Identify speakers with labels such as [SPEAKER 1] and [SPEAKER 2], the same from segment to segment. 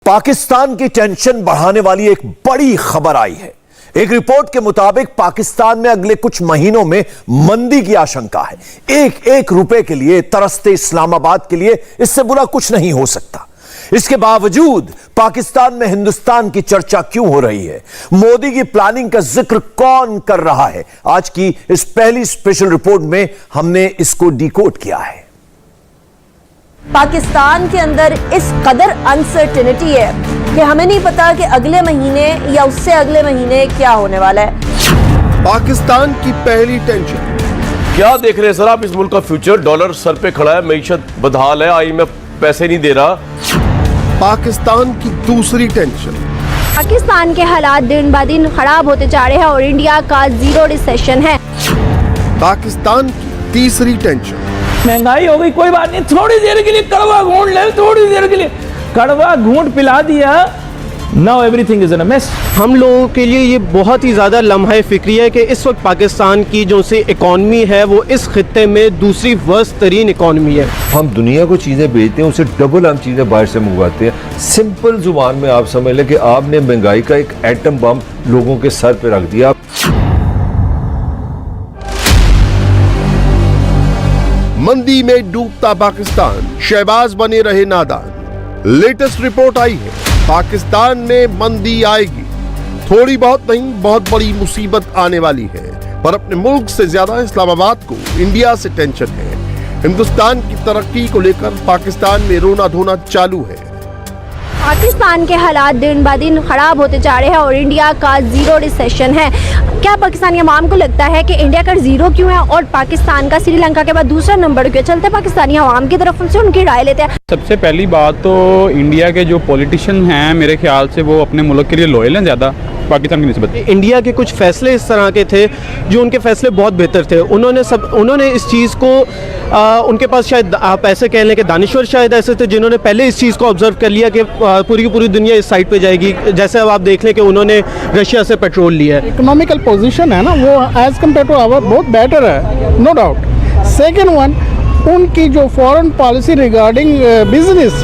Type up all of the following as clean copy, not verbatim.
[SPEAKER 1] पाकिस्तान की टेंशन बढ़ाने वाली एक बड़ी खबर आई है। एक रिपोर्ट के मुताबिक पाकिस्तान में अगले कुछ महीनों में मंदी की आशंका है। एक एक रुपए के लिए तरसते इस्लामाबाद के लिए इससे बुरा कुछ नहीं हो सकता। इसके बावजूद पाकिस्तान में हिंदुस्तान की चर्चा क्यों हो रही है? मोदी की प्लानिंग का जिक्र कौन कर रहा है? आज की इस पहली स्पेशल रिपोर्ट में हमने इसको डिकोड किया है।
[SPEAKER 2] पाकिस्तान के अंदर इस कदर अनसर्टेनिटी है कि हमें नहीं पता कि अगले महीने या उससे अगले महीने क्या होने वाला है।
[SPEAKER 3] पाकिस्तान की पहली टेंशन।
[SPEAKER 4] क्या देख रहे हैं सर आप इस मुल्क का फ्यूचर? डॉलर सर पे खड़ा है, मईशत बदहाल है, IMF पैसे नहीं दे रहा।
[SPEAKER 3] पाकिस्तान की दूसरी टेंशन।
[SPEAKER 5] पाकिस्तान के हालात दिन ब दिन खराब होते जा रहे हैं और इंडिया का जीरो रिसेशन है।
[SPEAKER 3] पाकिस्तान की तीसरी टेंशन।
[SPEAKER 6] महंगाई हो गई, कोई बात नहीं, थोड़ी देर के लिए कड़वा घूंट ले, थोड़ी देर के लिए कड़वा घूंट पिला दिया, now everything is in a mess.
[SPEAKER 7] हम लोगों के लिए ये बहुत ही ज़्यादा लम्हा फिक्री है कि इस वक्त पाकिस्तान की जो सी इकॉनमी है वो इस खित्ते में दूसरी वर्स्ट तरीन इकॉनमी है।
[SPEAKER 8] हम दुनिया को चीज़ें बेचते हैं, उससे डबल हम चीज़ें बाहर से मंगवाते हैं। सिंपल जुबान में आप समझ लें कि आपने महंगाई का एक एटम बम लोगों के सर पे रख दिया।
[SPEAKER 3] मंदी में डूबता पाकिस्तान, शहबाज बने रहे नादान। लेटेस्ट रिपोर्ट आई है, पाकिस्तान में मंदी आएगी। थोड़ी बहुत नहीं, बहुत बड़ी मुसीबत आने वाली है। पर अपने मुल्क से ज्यादा इस्लामाबाद को इंडिया से टेंशन है। हिंदुस्तान की तरक्की को लेकर पाकिस्तान में रोना धोना चालू है।
[SPEAKER 5] पाकिस्तान के हालात दिन ब दिन खराब होते जा रहे हैं और इंडिया का जीरो रिसेशन है। क्या पाकिस्तानी अवाम को लगता है कि इंडिया का जीरो क्यों है और पाकिस्तान का श्रीलंका के बाद दूसरा नंबर क्यों? चलते पाकिस्तानी अवाम की तरफ से उनकी राय लेते हैं।
[SPEAKER 9] सबसे पहली बात तो इंडिया के जो पॉलिटिशियन हैं मेरे ख्याल से वो अपने मुल्क के लिए लॉयल हैं ज़्यादा पाकिस्तान की निस्बत।
[SPEAKER 7] इंडिया के कुछ फैसले इस तरह के थे जो उनके फैसले बहुत बेहतर थे। उन्होंने इस चीज़ को उनके पास शायद आप ऐसे कह लें कि दानिश्वर शायद ऐसे थे जिन्होंने पहले इस चीज़ को ऑब्जर्व कर लिया कि पूरी की पूरी दुनिया इस साइड पे जाएगी। जैसे अब आप देख लें कि उन्होंने रशिया से पेट्रोल लिया है।
[SPEAKER 6] इकोनॉमिकल पोजीशन है ना, वो एज कम्पेयर टू आवर बहुत बेटर है, नो डाउट। सेकेंड वन, उनकी जो foreign policy regarding business,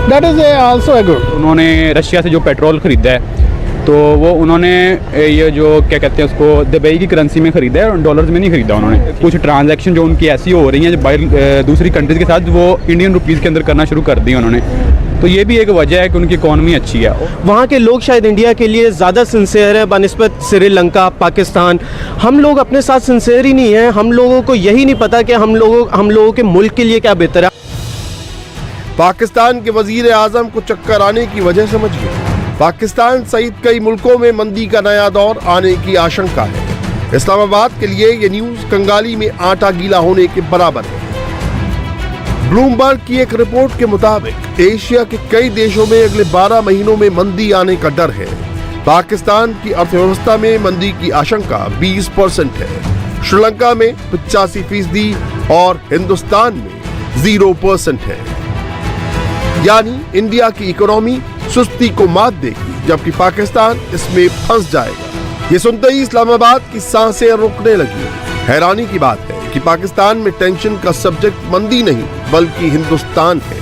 [SPEAKER 6] that is also a good.
[SPEAKER 9] उन्होंने रशिया से जो पेट्रोल ख़रीदा है तो वो उन्होंने ये जो क्या कहते हैं उसको दुबई की करेंसी में ख़रीदा है और डॉलर्स में नहीं ख़रीदा। उन्होंने कुछ ट्रांजैक्शन जो उनकी ऐसी हो रही हैं जो बाहर दूसरी कंट्रीज़ के साथ वो इंडियन रुपीज़ के अंदर करना शुरू कर दी उन्होंने। तो ये भी एक वजह है कि उनकी इकॉनमी अच्छी है।
[SPEAKER 7] वहाँ के लोग शायद इंडिया के लिए ज़्यादा सिंसेयर हैं बनिस्बत श्रीलंका, पाकिस्तान। हम लोग अपने साथ सिंसेयर ही नहीं हैं। हम लोगों को यही नहीं पता कि हम लोगों के मुल्क के लिए क्या बेहतर है।
[SPEAKER 3] पाकिस्तान के वजीर आजम को चक्कर आने की वजह समझिए। पाकिस्तान सहित कई मुल्कों में मंदी का नया दौर आने की आशंका है। इस्लामाबाद के लिए ये न्यूज कंगाली में आटा गीला होने के बराबर है। ब्लूमबर्ग की एक रिपोर्ट के मुताबिक एशिया के कई देशों में अगले 12 महीनों में मंदी आने का डर है। पाकिस्तान की अर्थव्यवस्था में मंदी की आशंका 20% है, श्रीलंका में 85% और हिंदुस्तान में 0% है। यानी इंडिया की इकोनॉमी सुस्ती को मात देगी जबकि पाकिस्तान इसमें फंस जाएगा। ये सुनते ही इस्लामाबाद की सांसें रुकने लगी। हैरानी की बात है कि पाकिस्तान में टेंशन का सब्जेक्ट मंदी नहीं बल्कि हिंदुस्तान है।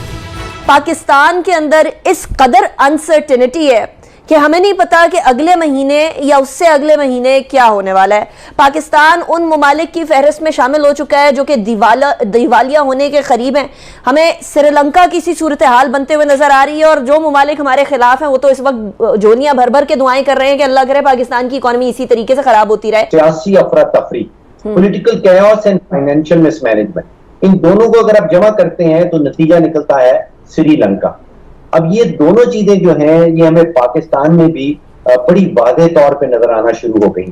[SPEAKER 2] पाकिस्तान के अंदर इस कदर अनसर्टेनिटी है कि हमें नहीं पता कि अगले महीने या उससे अगले महीने क्या होने वाला है। पाकिस्तान उन ममालिक की फहरिस्त में शामिल हो चुका है जो कि दिवालिया होने के करीब हैं। हमें श्रीलंका की सी सूरत हाल बनते हुए नजर आ रही है और जो ममालिक हमारे खिलाफ हैं वो तो इस वक्त जोनियां भर भर के दुआएं कर रहे हैं कि अल्लाह करे पाकिस्तान की इकॉनमी इसी तरीके से खराब होती रहे।
[SPEAKER 10] सियासी अफरा तफरी, political chaos and financial mismanagement, इन दोनों को अगर आप जमा करते हैं तो नतीजा निकलता है श्रीलंका। अब ये दोनों चीजें जो हैं ये हमें पाकिस्तान में भी बड़ी वाज़ेह तौर पे नजर आना शुरू हो गई।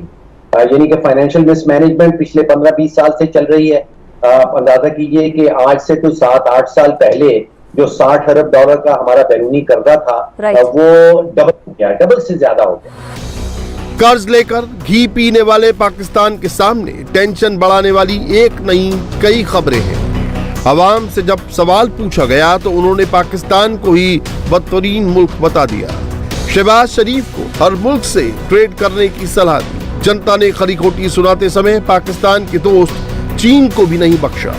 [SPEAKER 10] यानी कि फाइनेंशियल मिसमैनेजमेंट पिछले 15-20 साल से चल रही है। अंदाजा कीजिए कि आज से तो 7-8 साल पहले जो 60 अरब डॉलर का हमारा बैरूनी कर्जा था वो डबल से ज्यादा हो गया।
[SPEAKER 3] कर्ज लेकर घी पीने वाले पाकिस्तान के सामने टेंशन बढ़ाने वाली एक नहीं कई खबरें हैं। अवाम से जब सवाल पूछा गया तो उन्होंने पाकिस्तान को ही बदतरीन मुल्क बता दिया। शहबाज शरीफ को हर मुल्क से ट्रेड करने की सलाह दी। जनता ने खरी खोटी सुनाते समय पाकिस्तान के दोस्त चीन को भी नहीं बख्शा।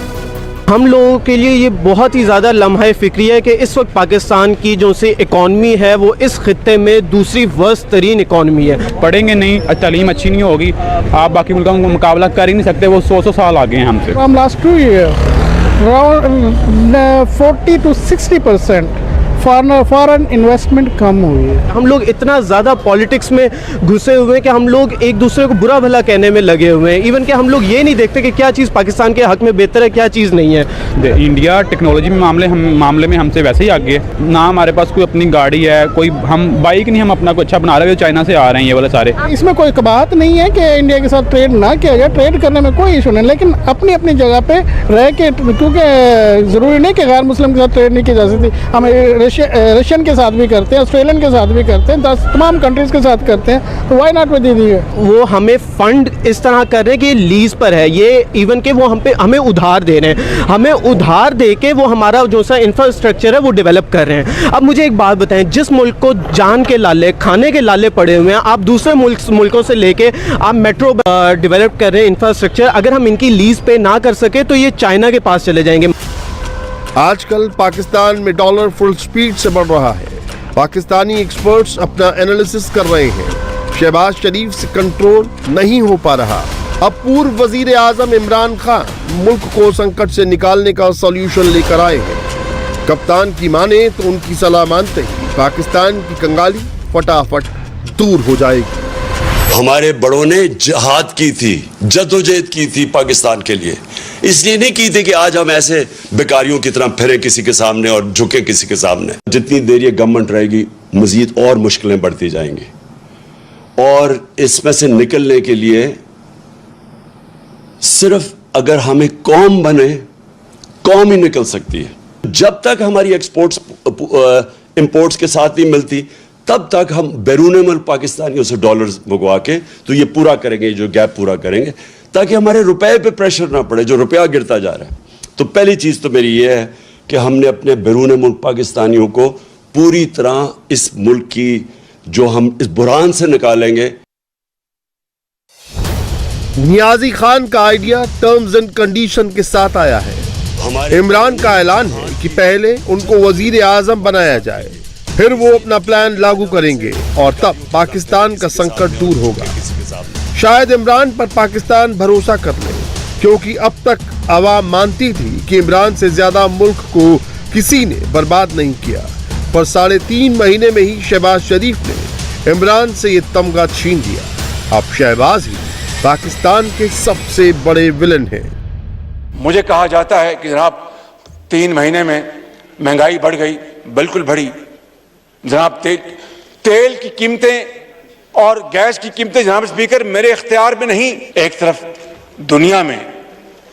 [SPEAKER 7] हम लोगों के लिए ये बहुत ही ज़्यादा लम्हा फिक्री है कि इस वक्त पाकिस्तान की जो सी इकॉनमी है वो इस खित्ते में दूसरी वर्स्ट तरीन इकॉनमी है।
[SPEAKER 9] पढ़ेंगे नहीं, तालीम अच्छी नहीं होगी, आप बाकी मुल्कों का मुकाबला कर ही नहीं सकते। वो 100 साल आगे हैं हमसे।
[SPEAKER 6] From last 2 years, around 40 to 60% foreign investment कम हुई है।
[SPEAKER 7] हम लोग इतना ज़्यादा पॉलिटिक्स में घुसे हुए हैं कि हम लोग एक दूसरे को बुरा भला कहने में लगे हुए हैं। इवन कि हम लोग ये नहीं देखते कि क्या चीज़ पाकिस्तान के हक में बेहतर है, क्या चीज़ नहीं है।
[SPEAKER 9] इंडिया टेक्नोलॉजी में मामले में हमसे वैसे ही आगे है ना। हमारे पास कोई अपनी गाड़ी है, कोई हम बाइक नहीं हम अपना कोई अच्छा बना रहे हैं, चाइना से आ रहे हैं ये वाले सारे।
[SPEAKER 6] इसमें कोई बात नहीं है कि इंडिया के साथ ट्रेड ना किया जाए, ट्रेड करने में कोई इशू नहीं, लेकिन अपनी अपनी जगह पे रह के, क्योंकि ज़रूरी नहीं कि गैर मुस्लिम के साथ ट्रेड नहीं की जा सकती। हम रशियन के साथ भी करते हैं, ऑस्ट्रेलियन के साथ भी करते हैं, तमाम कंट्रीज के साथ करते हैं, तो वाई नॉट विद इंडिया।
[SPEAKER 7] वो हमें फंड इस तरह कर रहे हैं कि लीज पर है ये, इवन के वो हमें उधार दे रहे हैं, हमें उधार दे के वो हमारा जो सा इंफ्रास्ट्रक्चर है वो डेवलप कर रहे हैं। अब मुझे एक बात बताएं, जिस मुल्क को जान के लाले, खाने के लाले पड़े हुए हैं, आप दूसरे मुल्कों से लेके आप मेट्रो डेवलप कर रहे हैं इंफ्रास्ट्रक्चर, अगर हम इनकी लीज पे ना कर सके तो ये चाइना के पास चले जाएंगे।
[SPEAKER 3] आजकल पाकिस्तान में डॉलर फुल स्पीड से बढ़ रहा है। पाकिस्तानी एक्सपर्ट्स अपना एनालिसिस कर रहे हैं। शहबाज शरीफ से कंट्रोल नहीं हो पा रहा। अब पूर्व वजीर आजम इमरान खान मुल्क को संकट से निकालने का सॉल्यूशन लेकर आए हैं। कप्तान की माने तो उनकी सलाह मानते ही पाकिस्तान की कंगाली फटाफट दूर हो जाएगी।
[SPEAKER 11] हमारे बड़ों ने जिहाद की थी, जद्दोजहद की थी पाकिस्तान के लिए, इसलिए नहीं की थी कि आज हम ऐसे बेकारियों की तरह फिरें किसी के सामने और झुके किसी के सामने। जितनी देर ये गवर्नमेंट रहेगी मजीद और मुश्किलें बढ़ती जाएंगी और इसमें से निकलने के लिए सिर्फ अगर हमें कौम बने, कौम ही निकल सकती है। जब तक हमारी एक्सपोर्ट्स इंपोर्ट्स के साथ नहीं मिलती तब तक हम बैरून मुल्क पाकिस्तानियों से डॉलर्स मंगवा के तो ये पूरा करेंगे, जो गैप पूरा करेंगे, ताकि हमारे रुपए पे प्रेशर ना पड़े जो रुपया गिरता जा रहा है। तो पहली चीज़ तो मेरी ये है कि हमने अपने बैरून मुल्क पाकिस्तानियों को पूरी तरह इस मुल्क की जो हम इस बुरान से निकालेंगे।
[SPEAKER 3] नियाजी खान का आइडिया टर्म्स एंड कंडीशन के साथ आया है। इमरान का ऐलान है कि पहले उनको वजीर आजम बनाया जाए, फिर वो अपना प्लान लागू करेंगे और तब पाकिस्तान का संकट दूर होगा। शायद इमरान पर पाकिस्तान भरोसा कर ले, क्योंकि अब तक आवाम मानती थी कि इमरान से ज्यादा मुल्क को किसी ने बर्बाद नहीं किया। पर 3.5 महीने में ही शहबाज शरीफ ने इमरान से ये तमगा छीन लिया। अब शहबाज ही पाकिस्तान के सबसे बड़े विलन हैं।
[SPEAKER 12] मुझे कहा जाता है कि जनाब 3 महीने में महंगाई बढ़ गई, बिल्कुल बढ़ी जनाब। तेल की कीमतें और गैस की कीमतें जनाब स्पीकर मेरे इख्तियार में नहीं। एक तरफ दुनिया में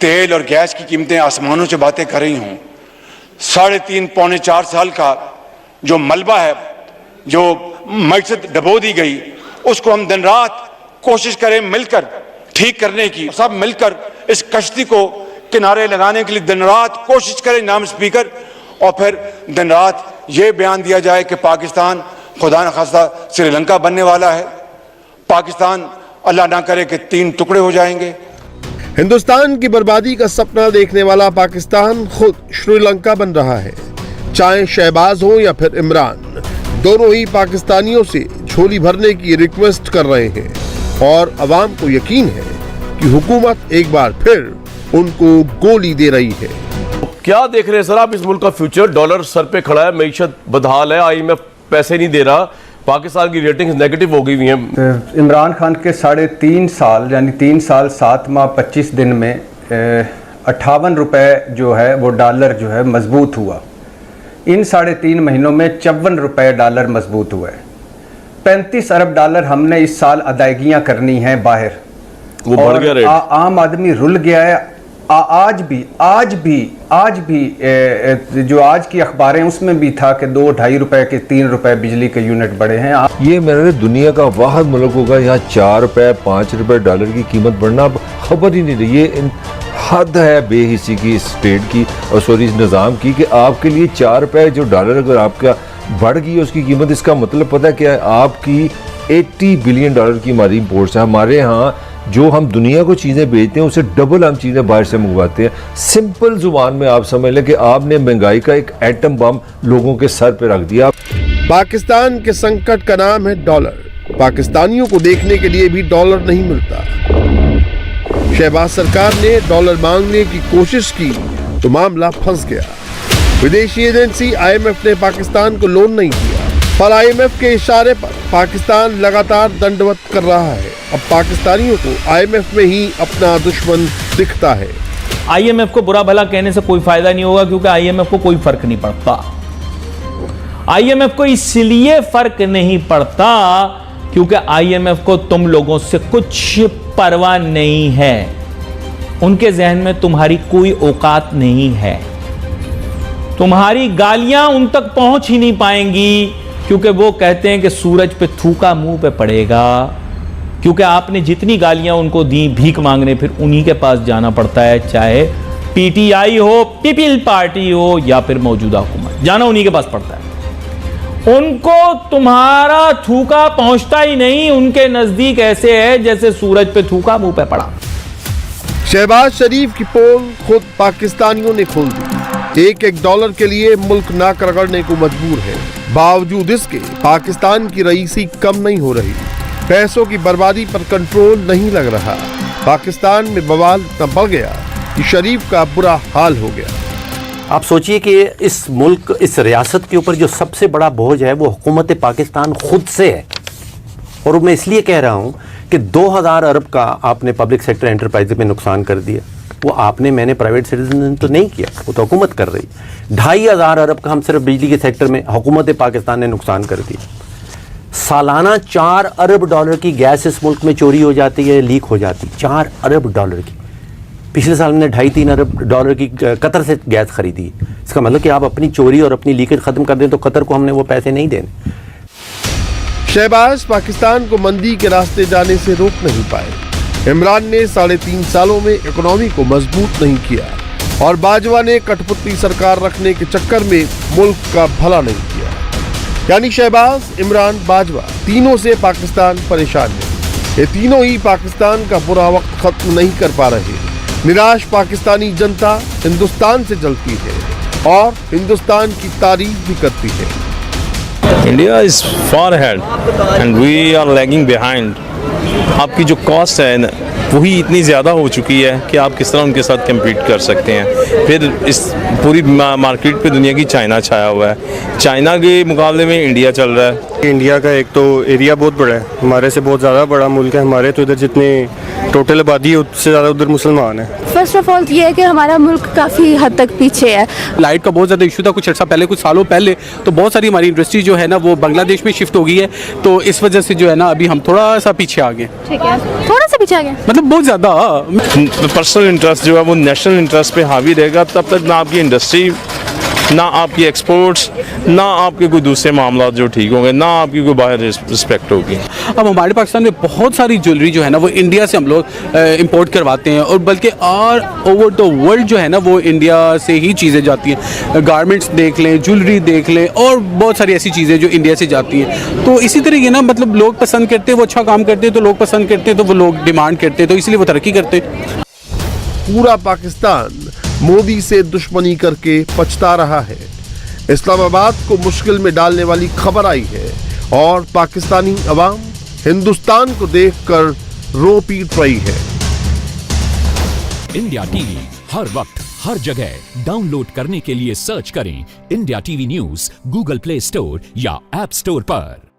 [SPEAKER 12] तेल और गैस की कीमतें आसमानों से बातें कर रही हूं, 3.5 पौने 4 साल का जो मलबा है, जो मईशत डबो दी गई, उसको हम दिन रात कोशिश करें मिलकर ठीक करने की। सब मिलकर इस कश्ती को किनारे लगाने के लिए दिन रात कोशिश करें जनाब स्पीकर, और फिर दिन रात ये बयान दिया जाए कि पाकिस्तान खुदा न खास्ता श्रीलंका बनने वाला है, पाकिस्तान अल्लाह ना करे कि 3 टुकड़े हो जाएंगे।
[SPEAKER 3] हिंदुस्तान की बर्बादी का सपना देखने वाला पाकिस्तान खुद श्रीलंका बन रहा है। चाहे शहबाज हो या फिर इमरान, दोनों ही पाकिस्तानियों से झोली भरने की रिक्वेस्ट कर रहे हैं और अवाम को यकीन है कि हुकूमत एक बार फिर उनको गोली दे रही है।
[SPEAKER 4] क्या देख रहे हैं सर आप इस मुल्क का फ्यूचर? डॉलर सर पे खड़ा है, मईशत बदहाल है, IMF पैसे नहीं दे रहा, पाकिस्तान की रेटिंग्स नेगेटिव हो गई हुई हैं।
[SPEAKER 13] इमरान खान के 3.5 साल यानी 3 साल 7 माह 25 दिन में 58 रुपए जो है वो डॉलर जो है मजबूत हुआ। इन 3.5 महीनों में 54 रुपए डॉलर मजबूत हुआ है। 35 अरब डॉलर हमने इस साल अदायगियाँ करनी हैं बाहर,
[SPEAKER 4] वो बढ़ गया रेट।
[SPEAKER 13] आम आदमी रुल गया है। आज भी जो आज की अखबारें उसमें भी था कि 2-2.5 रुपए के 3 रुपए बिजली के यूनिट बढ़े हैं।
[SPEAKER 8] ये मेरे दुनिया का वाहिद मुल्क होगा यहाँ 4 रुपए 5 रुपए डॉलर की कीमत बढ़ना अब खबर ही नहीं रही। ये हद है बेहिसी की स्टेट की और सॉरी इस निज़ाम की कि आपके लिए 4 रुपए जो डॉलर अगर आपका बढ़ गई है उसकी कीमत, इसका मतलब पता क्या है? आपकी $80 बिलियन की हमारी इम्पोर्ट्स है। हमारे यहाँ जो हम दुनिया को चीज़ें बेचते हैं उससे डबल हम चीज़ें बाहर से मंगवाते हैं। सिंपल जुबान में आप समझ लें कि आपने महंगाई का एक एटम बम लोगों के सर पे रख दिया।
[SPEAKER 3] पाकिस्तान के संकट का नाम है डॉलर। पाकिस्तानियों को देखने के लिए भी डॉलर नहीं मिलता। शहबाज सरकार ने डॉलर मांगने की कोशिश की तो मामला फंस गया। विदेशी एजेंसी IMF ने पाकिस्तान को लोन नहीं दिया, पर IMF के इशारे पर पाकिस्तान लगातार दंडवत कर रहा है। अब पाकिस्तानियों को IMF में ही अपना दुश्मन दिखता है।
[SPEAKER 14] IMF को बुरा भला कहने से कोई फायदा नहीं होगा, क्योंकि IMF को कोई फर्क नहीं पड़ता। IMF को इसलिए फर्क नहीं पड़ता क्योंकि IMF को तुम लोगों से कुछ परवाह नहीं है। उनके जहन में तुम्हारी कोई औकात नहीं है। तुम्हारी गालियां उन तक पहुंच ही नहीं पाएंगी, क्योंकि वो कहते हैं कि सूरज पे थूका मुंह पे पड़ेगा। क्योंकि आपने जितनी गालियां उनको दी, भीख मांगने फिर उन्हीं के पास जाना पड़ता है, चाहे PTI हो, पीपल पार्टी हो या फिर मौजूदा हुकूमत, जाना उन्हीं के पास पड़ता है। उनको तुम्हारा थूका पहुंचता ही नहीं। उनके नजदीक ऐसे है जैसे सूरज पे थूका मुंह पे पड़ा।
[SPEAKER 3] शहबाज शरीफ की पोल खुद पाकिस्तानियों ने खोल दी। एक डॉलर के लिए मुल्क नाक रगड़ने को मजबूर है। बावजूद इसके पाकिस्तान की रईसी कम नहीं हो रही। पैसों की बर्बादी पर कंट्रोल नहीं लग रहा। पाकिस्तान में बवाल इतना बढ़ गया कि शरीफ का बुरा हाल हो गया।
[SPEAKER 15] आप सोचिए कि इस मुल्क, इस रियासत के ऊपर जो सबसे बड़ा बोझ है वो हुकूमत पाकिस्तान खुद से है। और मैं इसलिए कह रहा हूं कि 2000 अरब का आपने पब्लिक सेक्टर एंटरप्राइज में नुकसान कर दिया। वो आपने, मैंने, प्राइवेट सिटीजन ने तो नहीं किया, वो तो हुकूमत कर रही। 2500 अरब का हम सिर्फ बिजली के सेक्टर में हुकूमत पाकिस्तान ने नुकसान कर दिया। सालाना 4 अरब डॉलर की गैस इस मुल्क में चोरी हो जाती है, लीक हो जाती है। 4 अरब डॉलर की। पिछले साल हमने 2.5-3 अरब डॉलर की कतर से गैस खरीदी। इसका मतलब कि आप अपनी चोरी और अपनी लीकेज खत्म कर दें तो कतर को हमने वो पैसे नहीं देने।
[SPEAKER 3] शहबाज पाकिस्तान को मंदी के रास्ते जाने से रोक नहीं पाए। इमरान ने 3.5 सालों में इकोनॉमी को मजबूत नहीं किया और बाजवा ने कठपुतली सरकार रखने के चक्कर में मुल्क का भला नहीं किया। यानी शहबाज, इमरान, बाजवा, तीनों से पाकिस्तान परेशान है। ये तीनों ही पाकिस्तान का बुरा वक्त खत्म नहीं कर पा रहे। निराश पाकिस्तानी जनता हिंदुस्तान से जलती है और हिंदुस्तान की तारीफ भी करती है।
[SPEAKER 16] India is far ahead and we are lagging behind. आपकी जो कॉस्ट है ना वही इतनी ज़्यादा हो चुकी है कि आप किस तरह उनके साथ कम्पीट कर सकते हैं। फिर इस पूरी मार्केट पे दुनिया की चाइना छाया हुआ है। चाइना के मुकाबले में इंडिया चल रहा है।
[SPEAKER 17] इंडिया का एक तो एरिया बहुत बड़ा है, हमारे से बहुत ज़्यादा बड़ा मुल्क है। हमारे तो इधर जितने टोटल आबादी है उससे ज़्यादा उधर मुसलमान है।
[SPEAKER 5] फर्स्ट ऑफ ऑल ये है कि हमारा मुल्क काफ़ी हद तक पीछे है।
[SPEAKER 18] लाइट का बहुत ज़्यादा इशू था कुछ अर्सा पहले, कुछ सालों पहले। तो बहुत सारी हमारी इंडस्ट्री जो है ना वो बांग्लादेश में शिफ्ट हो गई है। तो इस वजह से जो है ना अभी हम थोड़ा सा पीछे आ गए।
[SPEAKER 5] ठीक है, थोड़ा सा पीछे आ गए
[SPEAKER 16] मतलब बहुत ज़्यादा। पर्सनल इंटरेस्ट जो है वो नेशनल इंटरेस्ट पे हावी रहेगा, तब तक ना आपकी इंडस्ट्री, ना आपकी एक्सपोर्ट्स, ना आपके कोई दूसरे मामला जो ठीक होंगे, ना आपकी कोई बाहर रिस्पेक्ट होगी।
[SPEAKER 18] अब हमारे पाकिस्तान में बहुत सारी ज्वेलरी जो है ना वो इंडिया से हम लोग इंपोर्ट करवाते हैं और बल्कि और ओवर द वर्ल्ड जो है ना वो इंडिया से ही चीज़ें जाती हैं। गारमेंट्स देख लें, ज्वेलरी देख लें और बहुत सारी ऐसी चीज़ें जो इंडिया से जाती हैं। तो इसी तरह ये ना मतलब लोग पसंद करते हैं, वो अच्छा काम करते हैं तो लोग पसंद करते हैं, तो वो लोग डिमांड करते हैं, तो इसलिए वो तरक्की करते हैं।
[SPEAKER 3] पूरा पाकिस्तान मोदी से दुश्मनी करके पछता रहा है। इस्लामाबाद को मुश्किल में डालने वाली खबर आई है और पाकिस्तानी अवाम हिंदुस्तान को देखकर रो पीट रही है।
[SPEAKER 19] इंडिया टीवी हर वक्त हर जगह डाउनलोड करने के लिए सर्च करें India TV news Google play store या ऐप स्टोर पर।